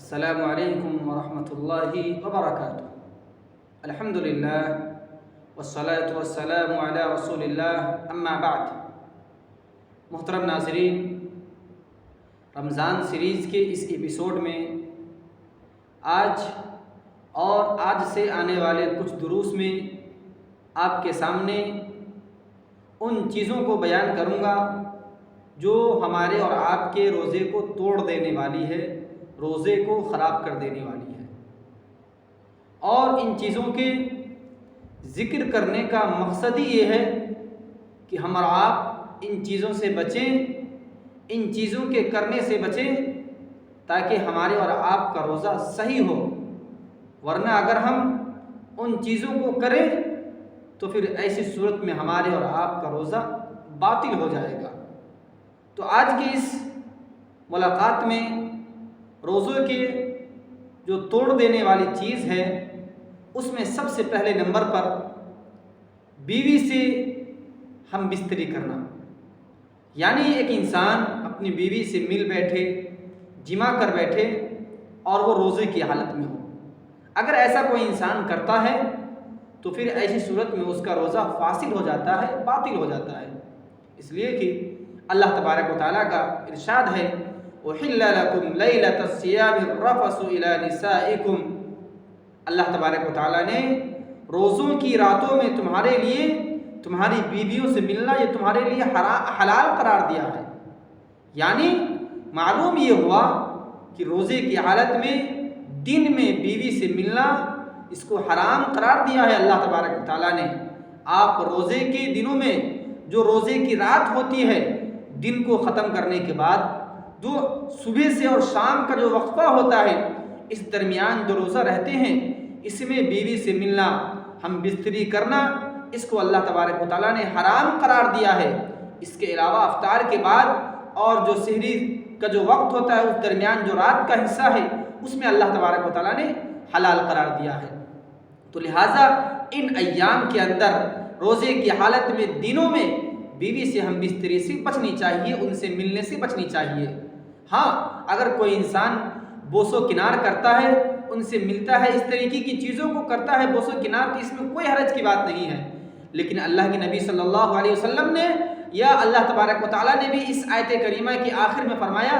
السلام علیکم ورحمۃ اللہ وبرکاتہ۔ الحمدللہ والصلاة والسلام علی رسول اللہ، اما بعد۔ محترم ناظرین، رمضان سیریز کے اس ایپیسوڈ میں آج سے آنے والے کچھ دروس میں آپ کے سامنے ان چیزوں کو بیان کروں گا جو ہمارے اور آپ کے روزے کو توڑ دینے والی ہے، روزے کو خراب کر دینے والی ہے، اور ان چیزوں کے ذکر کرنے کا مقصد ہی یہ ہے کہ ہم اور آپ ان چیزوں سے بچیں، ان چیزوں کے کرنے سے بچیں، تاکہ ہمارے اور آپ کا روزہ صحیح ہو۔ ورنہ اگر ہم ان چیزوں کو کریں تو پھر ایسی صورت میں ہمارے اور آپ کا روزہ باطل ہو جائے گا۔ تو آج کی اس ملاقات میں روزے کے جو توڑ دینے والی چیز ہے، اس میں سب سے پہلے نمبر پر بیوی سے ہم بستری کرنا، یعنی ایک انسان اپنی بیوی سے مل بیٹھے، جمع کر بیٹھے اور وہ روزے کی حالت میں ہو۔ اگر ایسا کوئی انسان کرتا ہے تو پھر ایسی صورت میں اس کا روزہ فاسد ہو جاتا ہے، باطل ہو جاتا ہے، اس لیے کہ اللہ تبارک و تعالیٰ کا ارشاد ہے احل لکم لیلۃ الصیام الرفث الی نسائکم۔ اللہ تبارک و تعالیٰ نے روزوں کی راتوں میں تمہارے لیے تمہاری بیویوں سے ملنا یہ تمہارے لیے حلال قرار دیا ہے۔ یعنی معلوم یہ ہوا کہ روزے کی حالت میں دن میں بیوی سے ملنا اس کو حرام قرار دیا ہے اللہ تبارک و تعالیٰ نے۔ آپ روزے کے دنوں میں جو روزے کی رات ہوتی ہے، دن کو ختم کرنے کے بعد جو صبح سے اور شام کا جو وقفہ ہوتا ہے، اس درمیان جو روزہ رہتے ہیں، اس میں بیوی سے ملنا، ہم بستری کرنا، اس کو اللہ تبارک و تعالیٰ نے حرام قرار دیا ہے۔ اس کے علاوہ افطار کے بعد اور جو سحری کا جو وقت ہوتا ہے، اس درمیان جو رات کا حصہ ہے، اس میں اللہ تبارک و تعالیٰ نے حلال قرار دیا ہے۔ تو لہٰذا ان ایام کے اندر روزے کی حالت میں دنوں میں بیوی سے ہم بستری سے بچنی چاہیے، ان سے ملنے سے بچنی چاہیے۔ ہاں، اگر کوئی انسان بوس و کنار کرتا ہے، ان سے ملتا ہے، اس طریقے کی چیزوں کو کرتا ہے بوس و کنار، تو اس میں کوئی حرج کی بات نہیں ہے۔ لیکن اللہ کے نبی صلی اللہ علیہ وسلم نے یا اللہ تبارک و تعالیٰ نے بھی اس آیت کریمہ کے آخر میں فرمایا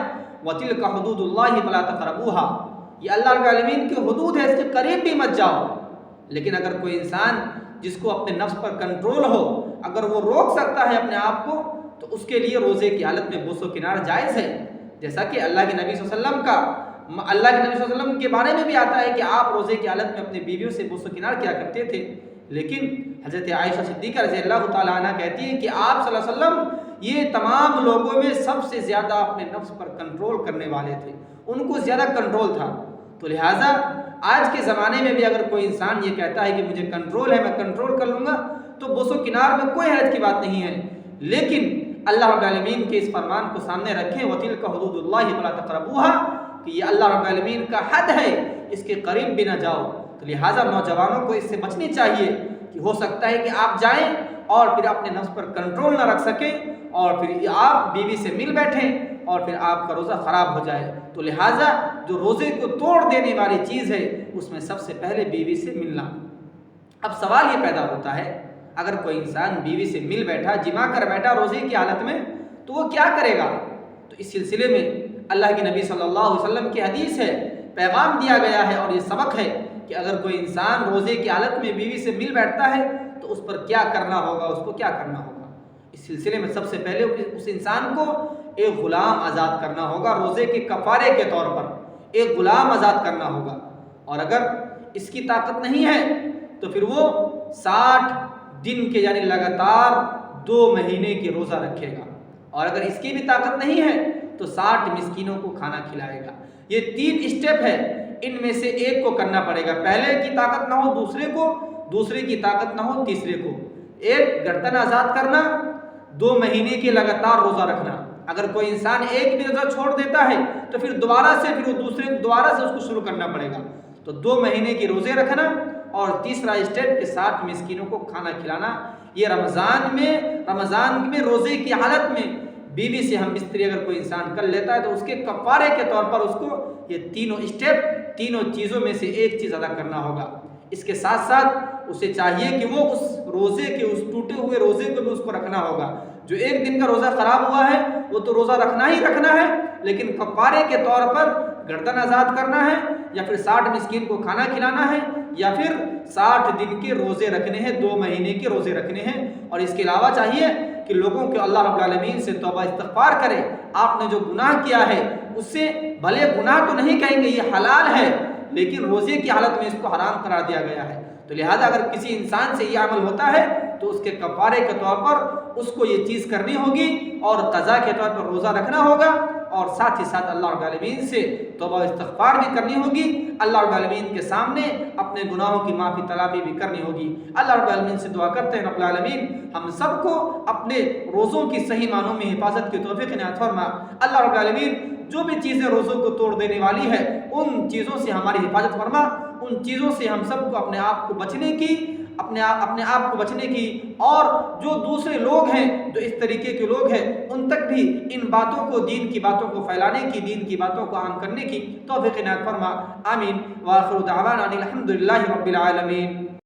وَتِلْكَ حُدُودُ اللَّهِ فَلَا تَقْرَبُوهَا، یہ اللہ رب العالمین کی حدود ہے، اس کے قریب بھی مت جاؤ۔ لیکن اگر کوئی انسان جس کو اپنے نفس پر کنٹرول ہو، اگر وہ روک سکتا ہے اپنے آپ کو، تو اس کے لیے روزے کی حالت میں بوس و کنار جائز ہے۔ جیسا کہ اللہ کے نبی صلی اللہ علیہ وسلم کے بارے میں بھی آتا ہے کہ آپ روزے کی حالت میں اپنی بیویوں سے بوس و کنار کیا کرتے تھے۔ لیکن حضرت عائشہ صدیقہ رضی اللہ تعالیٰ عنہ کہتی ہے کہ آپ صلی اللہ علیہ وسلم یہ تمام لوگوں میں سب سے زیادہ اپنے نفس پر کنٹرول کرنے والے تھے، ان کو زیادہ کنٹرول تھا۔ تو لہٰذا آج کے زمانے میں بھی اگر کوئی انسان یہ کہتا ہے کہ مجھے کنٹرول ہے، میں کنٹرول کر لوں گا، تو بوس و کنار میں کوئی حرج کی بات نہیں ہے۔ لیکن اللہ رب العالمین کے اس فرمان کو سامنے رکھیں وَتِلْكَ حُدُودُ اللَّهِ فَلَا تَقْرَبُوهَا، کہ یہ اللہ رب العالمین کا حد ہے، اس کے قریب بھی نہ جاؤ۔ تو لہٰذا نوجوانوں کو اس سے بچنی چاہیے کہ ہو سکتا ہے کہ آپ جائیں اور پھر اپنے نفس پر کنٹرول نہ رکھ سکیں اور پھر آپ بیوی سے مل بیٹھیں اور پھر آپ کا روزہ خراب ہو جائے۔ تو لہٰذا جو روزے کو توڑ دینے والی چیز ہے، اس میں سب سے پہلے بیوی سے ملنا۔ اب سوال یہ پیدا ہوتا ہے، اگر کوئی انسان بیوی سے مل بیٹھا، جمع کر بیٹھا روزے کی حالت میں، تو وہ کیا کرے گا؟ تو اس سلسلے میں اللہ کے نبی صلی اللہ علیہ وسلم کی حدیث ہے، پیغام دیا گیا ہے اور یہ سبق ہے کہ اگر کوئی انسان روزے کی حالت میں بیوی سے مل بیٹھتا ہے تو اس پر کیا کرنا ہوگا، اس کو کیا کرنا ہوگا۔ اس سلسلے میں سب سے پہلے اس انسان کو ایک غلام آزاد کرنا ہوگا، روزے کے کفارے کے طور پر ایک غلام آزاد کرنا ہوگا۔ اور اگر اس کی طاقت نہیں ہے تو پھر وہ 60 دن کے یعنی لگاتار 2 مہینے کے روزہ رکھے گا، اور اگر اس کی بھی طاقت نہیں ہے تو 60 مسکینوں کو کھانا کھلائے گا۔ یہ 3 اسٹیپ ہے، ان میں سے ایک کو کرنا پڑے گا۔ پہلے کی طاقت نہ ہو دوسرے کو، دوسرے کی طاقت نہ ہو تیسرے کو۔ ایک گردن آزاد کرنا، 2 مہینے کے لگاتار روزہ رکھنا۔ اگر کوئی انسان ایک بھی روزہ چھوڑ دیتا ہے تو پھر دوبارہ سے اس کو شروع کرنا پڑے گا۔ تو 2 مہینے کے روزے رکھنا اور تیسرا اسٹیپ کہ 60 مسکینوں کو کھانا کھلانا۔ یہ رمضان میں روزے کی حالت میں بیوی سے ہم بستری اگر کوئی انسان کر لیتا ہے تو اس کے کفارے کے طور پر اس کو یہ تینوں اسٹیپ، تینوں چیزوں میں سے ایک چیز ادا کرنا ہوگا۔ اس کے ساتھ ساتھ اسے چاہیے کہ وہ اس روزے کے، اس ٹوٹے ہوئے روزے کو بھی اس کو رکھنا ہوگا۔ جو ایک دن کا روزہ خراب ہوا ہے وہ تو روزہ رکھنا ہی رکھنا ہے، لیکن کفارے کے طور پر گردن آزاد کرنا ہے، یا پھر 60 مسکین کو کھانا کھلانا ہے، یا پھر 60 دن کے روزے رکھنے ہیں، 2 مہینے کے روزے رکھنے ہیں۔ اور اس کے علاوہ چاہیے کہ لوگوں کے اللہ رب العالمین سے توبہ استغفار کرے۔ آپ نے جو گناہ کیا ہے اس سے، بھلے گناہ تو نہیں کہیں گے، یہ حلال ہے، لیکن روزے کی حالت میں اس کو حرام قرار دیا گیا ہے۔ تو لہذا اگر کسی انسان سے یہ عمل ہوتا ہے تو اس کے کفارے کے طور پر اس کو یہ چیز کرنی ہوگی، اور قضا کے طور پر روزہ رکھنا ہوگا، اور ساتھ ہی ساتھ اللہ رب العالمین سے توبہ استغفار بھی کرنی ہوگی، اللہ رب العالمین کے سامنے اپنے گناہوں کی معافی طلبی بھی کرنی ہوگی۔ اللہ رب العالمین سے دعا کرتے ہیں رب العالمین ہم سب کو اپنے روزوں کی صحیح معنوں میں حفاظت کی توفیق عنایت فرما۔ اللہ رب العالمین جو بھی چیزیں روزوں کو توڑ دینے والی ہے ان چیزوں سے ہماری حفاظت فرما، ان چیزوں سے ہم سب کو اپنے آپ کو بچنے کی، اپنے آپ کو بچنے کی، اور جو دوسرے لوگ ہیں جو اس طریقے کے لوگ ہیں ان تک بھی ان باتوں کو، دین کی باتوں کو پھیلانے کی، دین کی باتوں کو عام کرنے کی توفیق عنایت فرما۔ آمین۔ وآخر دعوانا ان الحمد للہ رب العالمین۔